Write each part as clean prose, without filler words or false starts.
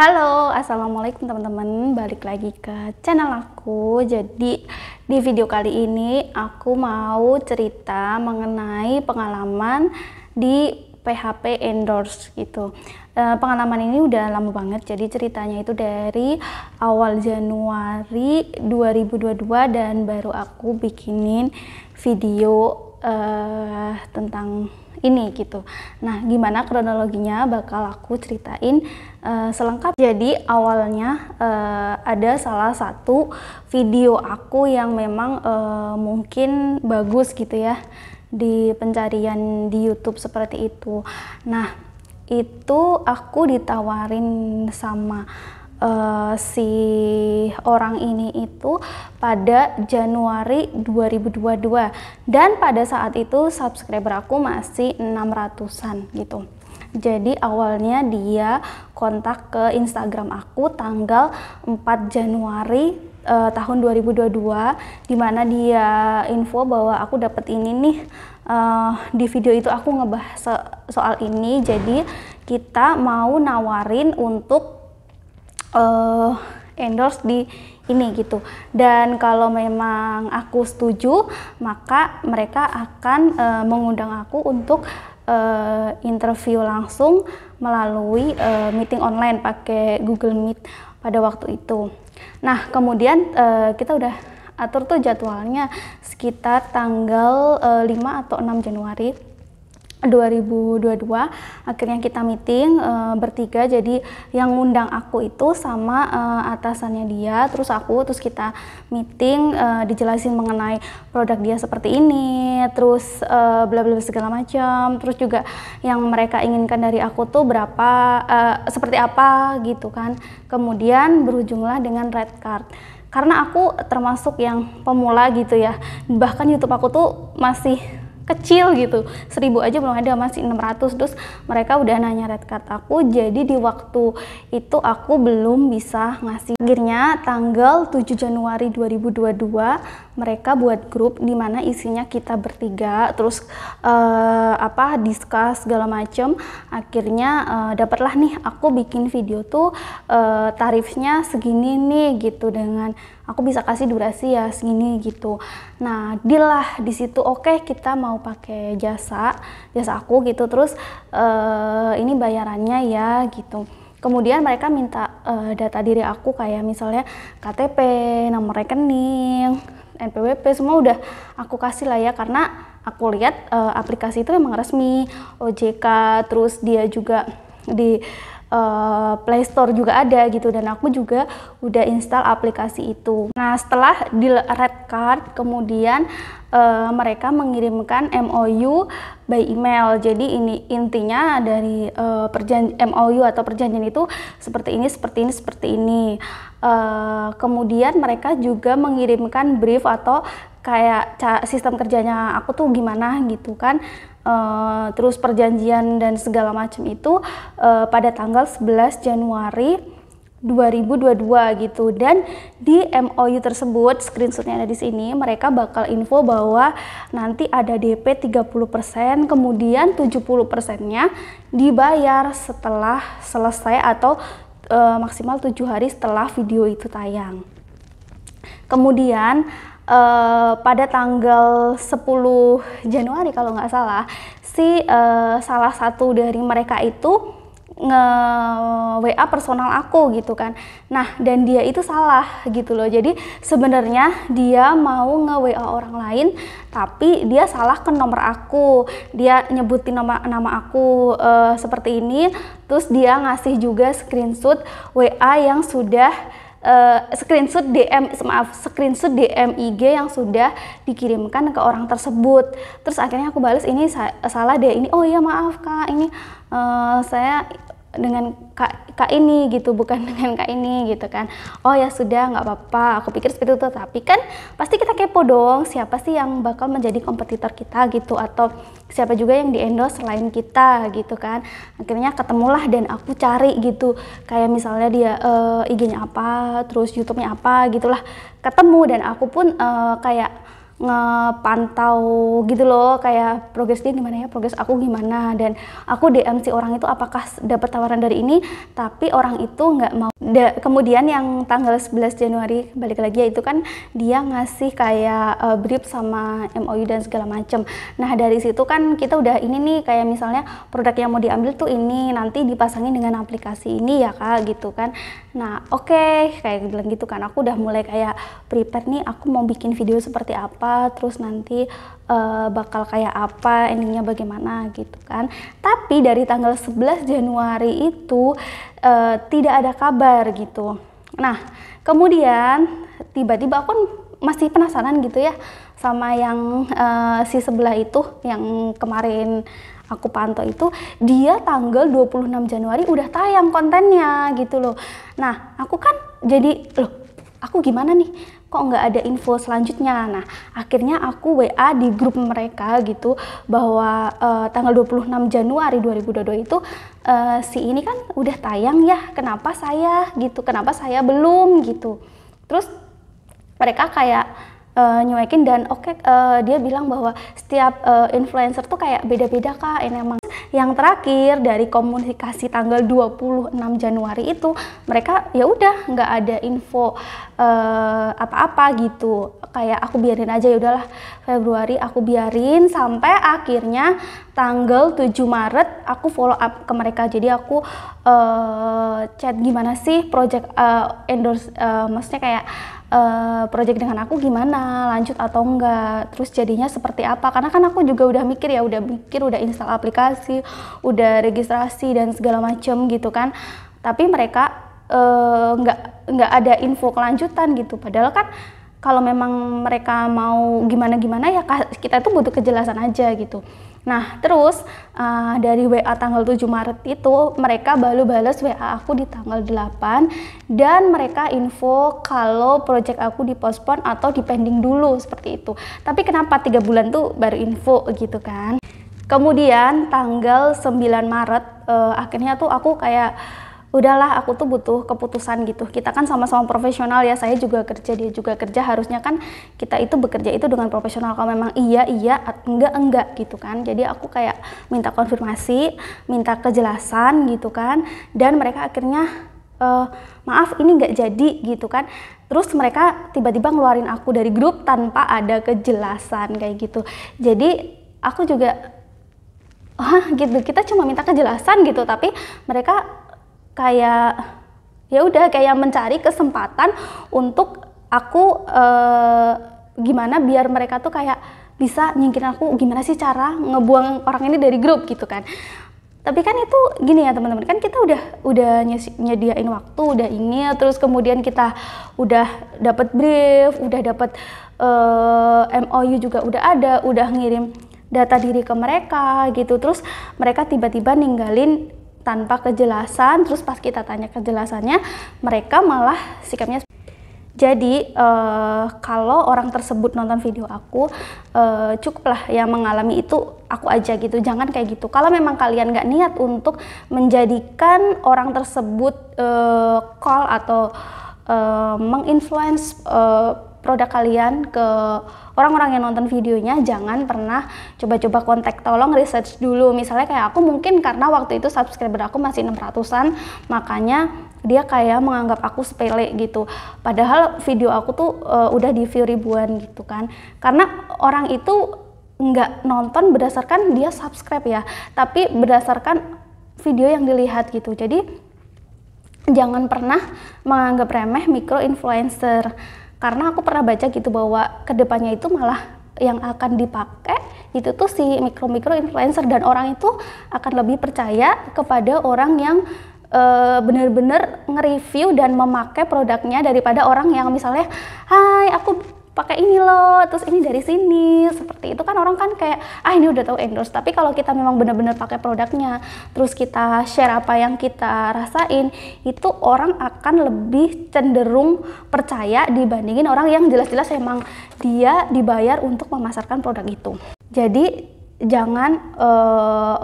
Halo, assalamualaikum teman-teman. Balik lagi ke channel aku. Jadi di video kali ini aku mau cerita mengenai pengalaman di PHP endorse gitu. Pengalaman ini udah lama banget. Jadi ceritanya itu dari awal Januari 2022 dan baru aku bikinin video tentang ini gitu. Nah, gimana kronologinya bakal aku ceritain selengkap. Jadi awalnya ada salah satu video aku yang memang mungkin bagus gitu ya di pencarian di YouTube seperti itu. Nah, itu aku ditawarin sama si orang ini itu pada Januari 2022 dan pada saat itu subscriber aku masih 600-an gitu. Jadi awalnya dia kontak ke Instagram aku tanggal 4 Januari tahun 2022, dimana dia info bahwa aku dapat ini nih. Di video itu aku ngebahas soal ini, jadi kita mau nawarin untuk endorse di ini gitu, dan kalau memang aku setuju maka mereka akan mengundang aku untuk interview langsung melalui meeting online pakai Google Meet pada waktu itu. Nah, kemudian kita udah atur tuh jadwalnya sekitar tanggal 5 atau 6 Januari 2022. Akhirnya kita meeting bertiga. Jadi yang ngundang aku itu sama atasannya dia, terus kita meeting, dijelasin mengenai produk dia seperti ini, terus bla bla segala macam, terus juga yang mereka inginkan dari aku tuh berapa, seperti apa gitu kan. Kemudian berujunglah dengan red card. Karena aku termasuk yang pemula gitu ya, bahkan YouTube aku tuh masih kecil gitu, 1000 aja belum ada, masih 600. Terus mereka udah nanya red card aku, jadi di waktu itu aku belum bisa ngasih. Akhirnya tanggal 7 Januari 2022 mereka buat grup dimana isinya kita bertiga, terus discuss segala macem. Akhirnya dapatlah nih aku bikin video tuh tarifnya segini nih gitu, dengan aku bisa kasih durasi ya segini gitu. Nah, deal lah di situ. Oke, kita mau pakai jasa aku gitu, terus ini bayarannya ya gitu. Kemudian mereka minta data diri aku, kayak misalnya KTP, nomor rekening, NPWP, semua udah aku kasih lah ya, karena aku lihat aplikasi itu memang resmi OJK, terus dia juga di Play Store juga ada gitu, dan aku juga udah install aplikasi itu. Nah, setelah di red card, kemudian mereka mengirimkan MOU by email. Jadi ini intinya dari MOU atau perjanjian itu seperti ini. Kemudian mereka juga mengirimkan brief atau kayak sistem kerjanya aku tuh gimana gitu kan. Terus perjanjian dan segala macam itu pada tanggal 11 Januari 2022 gitu. Dan di MOU tersebut, screenshotnya ada di sini, mereka bakal info bahwa nanti ada DP 30%, kemudian 70%-nya dibayar setelah selesai atau maksimal 7 hari setelah video itu tayang. Kemudian pada tanggal 10 Januari kalau nggak salah, salah satu dari mereka itu nge-WA personal aku gitu kan. Nah, dan dia itu salah gitu loh. Jadi sebenarnya dia mau nge-WA orang lain, tapi dia salah ke nomor aku. Dia nyebutin nama aku seperti ini, terus dia ngasih juga screenshot WA yang sudah screenshot DM IG yang sudah dikirimkan ke orang tersebut. Terus akhirnya aku balas, ini salah deh, ini oh iya maaf kak, ini saya dengan kak ini gitu, bukan dengan kak ini gitu kan. Oh ya sudah, nggak apa-apa, aku pikir seperti itu. Tapi kan pasti kita kepo dong, siapa sih yang bakal menjadi kompetitor kita gitu, atau siapa juga yang di-endorse selain kita gitu kan. Akhirnya ketemulah dan aku cari gitu, kayak misalnya dia IG-nya apa, terus YouTube-nya apa gitulah, ketemu. Dan aku pun kayak ngepantau gitu loh, kayak progres dia gimana ya, progres aku gimana, dan aku DM si orang itu apakah dapat tawaran dari ini, tapi orang itu nggak mau. Kemudian yang tanggal 11 Januari balik lagi, itu kan dia ngasih kayak brief sama MOU dan segala macem. Nah dari situ kan kita udah ini nih, kayak misalnya produk yang mau diambil tuh ini, nanti dipasangin dengan aplikasi ini ya kak gitu kan. Nah oke, kayak bilang gitu kan, aku udah mulai kayak prepare nih, aku mau bikin video seperti apa, terus nanti bakal kayak apa, endingnya bagaimana gitu kan. Tapi dari tanggal 11 Januari itu tidak ada kabar gitu. Nah kemudian tiba-tiba aku masih penasaran gitu ya sama yang si sebelah itu yang kemarin aku pantau itu, dia tanggal 26 Januari udah tayang kontennya gitu loh. Nah aku kan jadi loh, aku gimana nih, kok nggak ada info selanjutnya. Nah akhirnya aku WA di grup mereka gitu bahwa tanggal 26 Januari 2022 itu si ini kan udah tayang ya, kenapa saya gitu, kenapa saya belum gitu. Terus mereka kayak nyuekin, dan dia bilang bahwa setiap influencer tuh kayak beda-beda kak, ini emang. Yang terakhir dari komunikasi tanggal 26 Januari itu, mereka ya udah nggak ada info apa-apa gitu, kayak aku biarin aja, ya udahlah Februari aku biarin, sampai akhirnya tanggal 7 Maret aku follow up ke mereka. Jadi aku chat gimana sih project endorse, maksudnya kayak project dengan aku gimana, lanjut atau enggak, terus jadinya seperti apa, karena kan aku juga udah mikir ya, udah install aplikasi, udah registrasi dan segala macem gitu kan, tapi mereka nggak ada info kelanjutan gitu. Padahal kan kalau memang mereka mau gimana-gimana ya kita tuh butuh kejelasan aja gitu. Nah terus dari WA tanggal 7 Maret itu mereka baru balas WA aku di tanggal 8, dan mereka info kalau project aku dipospon atau dipending dulu seperti itu. Tapi kenapa 3 bulan tuh baru info gitu kan. Kemudian tanggal 9 Maret akhirnya tuh aku kayak udahlah, aku tuh butuh keputusan gitu. Kita kan sama-sama profesional ya, saya juga kerja, dia juga kerja, harusnya kan kita itu bekerja itu dengan profesional. Kalau memang iya, enggak gitu kan. Jadi aku kayak minta konfirmasi, minta kejelasan gitu kan, dan mereka akhirnya maaf ini nggak jadi gitu kan. Terus mereka tiba-tiba ngeluarin aku dari grup tanpa ada kejelasan kayak gitu. Jadi aku juga gitu, kita cuma minta kejelasan gitu, tapi mereka kayak ya udah kayak mencari kesempatan untuk aku gimana biar mereka tuh kayak bisa nyingkirin aku, gimana sih cara ngebuang orang ini dari grup gitu kan. Tapi kan itu gini ya teman-teman, kan kita udah nyediain waktu, udah ini, terus kemudian kita udah dapat brief, udah dapat MOU juga udah ada, udah ngirim data diri ke mereka gitu, terus mereka tiba-tiba ninggalin tanpa kejelasan. Terus pas kita tanya kejelasannya, mereka malah sikapnya. Jadi kalau orang tersebut nonton video aku, cukuplah yang mengalami itu aku aja gitu, jangan kayak gitu. Kalau memang kalian nggak niat untuk menjadikan orang tersebut call atau menginfluence produk kalian ke orang-orang yang nonton videonya, jangan pernah coba-coba kontak, tolong research dulu. Misalnya kayak aku, mungkin karena waktu itu subscriber aku masih 600-an, makanya dia kayak menganggap aku sepele gitu. Padahal video aku tuh udah di view ribuan gitu kan. Karena orang itu nggak nonton berdasarkan dia subscribe ya, tapi berdasarkan video yang dilihat gitu. Jadi jangan pernah menganggap remeh micro influencer. Karena aku pernah baca gitu bahwa kedepannya itu malah yang akan dipakai itu tuh si mikro influencer, dan orang itu akan lebih percaya kepada orang yang benar-benar nge-review dan memakai produknya daripada orang yang misalnya, hai aku pakai ini loh, terus ini dari sini, seperti itu kan. Orang kan kayak ini udah tahu endorse. Tapi kalau kita memang benar-benar pakai produknya, terus kita share apa yang kita rasain, itu orang akan lebih cenderung percaya dibandingin orang yang jelas-jelas emang dia dibayar untuk memasarkan produk itu. Jadi jangan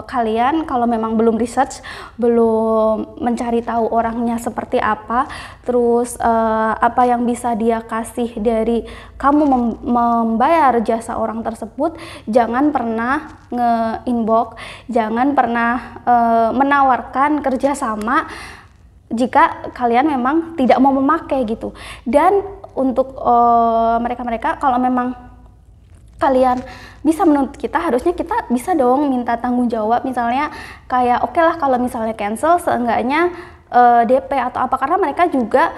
kalian kalau memang belum research, belum mencari tahu orangnya seperti apa, terus apa yang bisa dia kasih dari kamu membayar jasa orang tersebut, jangan pernah nge-inbox, jangan pernah menawarkan kerjasama jika kalian memang tidak mau memakai gitu. Dan untuk mereka-mereka, kalau memang kalian bisa menuntut kita, harusnya kita bisa dong minta tanggung jawab, misalnya kayak oke lah kalau misalnya cancel, seenggaknya DP atau apa, karena mereka juga,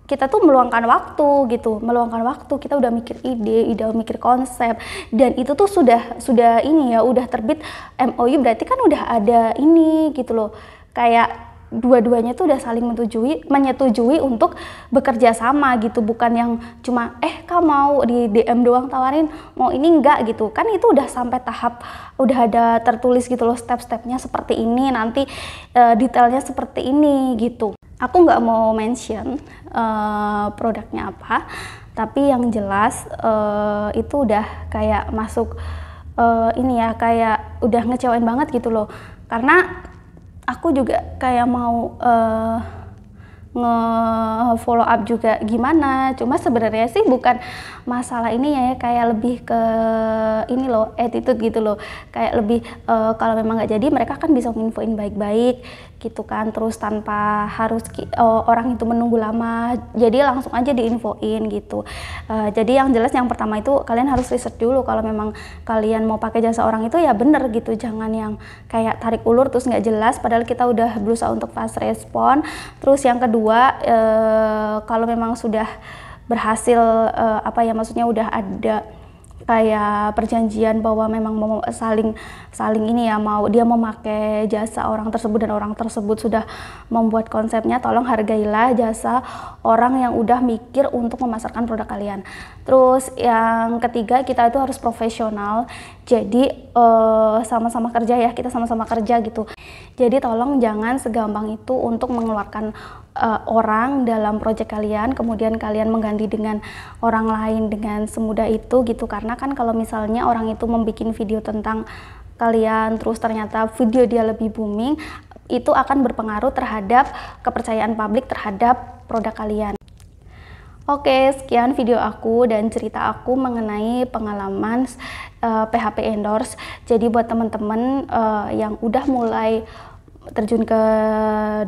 kita tuh meluangkan waktu gitu, meluangkan waktu, kita udah mikir ide, udah mikir konsep, dan itu tuh sudah ini ya, udah terbit MOU, berarti kan udah ada ini gitu loh, kayak dua-duanya tuh udah saling menyetujui untuk bekerja sama gitu, bukan yang cuma kamu mau di DM doang tawarin mau ini enggak gitu, kan itu udah sampai tahap, udah ada tertulis gitu loh, step-stepnya seperti ini, nanti detailnya seperti ini gitu. Aku nggak mau mention produknya apa, tapi yang jelas itu udah kayak masuk ini ya, kayak udah ngecewain banget gitu loh, karena aku juga kayak mau nge-follow up juga gimana, cuma sebenarnya sih bukan masalah ini ya, kayak lebih ke ini loh, attitude gitu loh, kayak lebih kalau memang nggak jadi, mereka kan bisa nginfoin baik-baik gitu kan, terus tanpa harus orang itu menunggu lama, jadi langsung aja diinfoin gitu. Jadi yang jelas yang pertama itu kalian harus riset dulu, kalau memang kalian mau pakai jasa orang itu ya bener gitu, jangan yang kayak tarik ulur terus nggak jelas, padahal kita udah berusaha untuk fast respon. Terus yang kedua, kalau memang sudah berhasil maksudnya udah ada kayak perjanjian bahwa memang mau saling ini ya, dia mau pakai jasa orang tersebut dan orang tersebut sudah membuat konsepnya, tolong hargailah jasa orang yang udah mikir untuk memasarkan produk kalian. Terus yang ketiga, kita itu harus profesional, jadi sama-sama kerja ya, kita sama-sama kerja gitu, jadi tolong jangan segampang itu untuk mengeluarkan orang dalam proyek kalian, kemudian kalian mengganti dengan orang lain dengan semudah itu gitu, karena kan kalau misalnya orang itu membuat video tentang kalian, terus ternyata video dia lebih booming, itu akan berpengaruh terhadap kepercayaan publik terhadap produk kalian. Oke, sekian video aku dan cerita aku mengenai pengalaman PHP endorse. Jadi buat teman-teman yang udah mulai terjun ke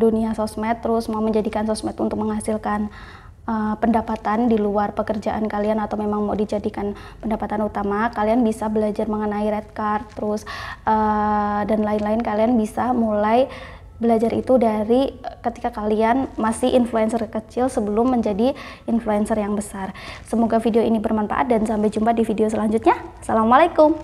dunia sosmed, terus mau menjadikan sosmed untuk menghasilkan pendapatan di luar pekerjaan kalian, atau memang mau dijadikan pendapatan utama, kalian bisa belajar mengenai red card, terus dan lain-lain. Kalian bisa mulai belajar itu dari ketika kalian masih influencer kecil sebelum menjadi influencer yang besar. Semoga video ini bermanfaat dan sampai jumpa di video selanjutnya. Assalamualaikum.